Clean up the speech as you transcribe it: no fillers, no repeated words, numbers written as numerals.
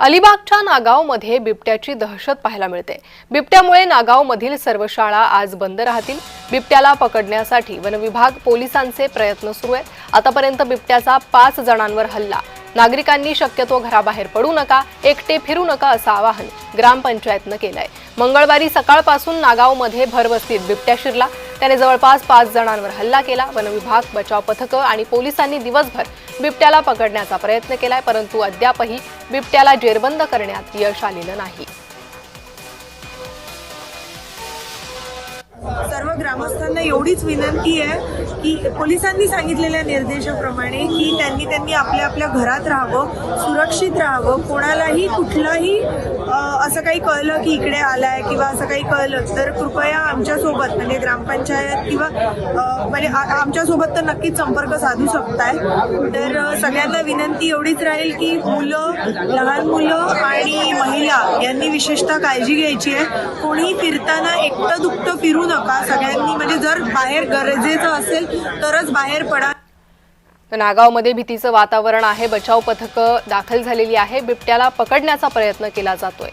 अलिबागच्या नागावमध्ये बिबट्याची दहशत पाहायला मिळते। बिबट्यामुळे नागावमधील सर्व शाळा आज बंद राहतील। बिबट्याला पकडण्यासाठी वनविभाग पोलिसांचे प्रयत्न सुरू आहेत। आतापर्यंत बिबट्याचा 5 जणांवर हल्ला। नागरिकांनी शक्यतो घराबाहेर पडू नका, एकटे फिरू नका असं आवाहन ग्रामपंचायतनं केलंय। मंगळवारी सकाळपासून नागावमध्ये भरवस्तीत बिबट्या शिरला। त्याने जवळपास 5 जणांवर हल्ला केला। वनविभाग, बचाव पथकं आणि पोलिसांनी दिवसभर बिबट्याला पकडण्याचा प्रयत्न केलाय, परंतु अद्यापही बिबट्याला जेरबंद करण्यात यश आलेलं नाही। सर्व ग्रामस्थांना एवढीच विनंती आहे की पोलिसांनी सांगितलेल्या निर्देशाप्रमाणे की त्यांनी आपल्या घरात राहावं, सुरक्षित राहावं। कोणालाही कुठलाही असं काही कळलं की इकडे आलाय किंवा असं काही कळलं तर कृपया आमच्यासोबत म्हणजे ग्रामपंचायत किंवा म्हणजे आमच्यासोबत तर नक्कीच संपर्क साधू शकताय। तर सगळ्यांना विनंती एवढीच राहील की लहान मुलं आणि महिला यांनी विशेषतः काळजी घ्यायची आहे। कोणी फिरताना एकटं दुकटं फिरू नका। सगळ्यांनी म्हणजे जर बाहेर गरजेचं असेल तरच बाहेर पडा। नागावमध्ये भीतीचं वातावरण आहे। बचाव पथकं दाखल झालेली आहे। बिबट्याला पकडण्याचा प्रयत्न केला जातोय।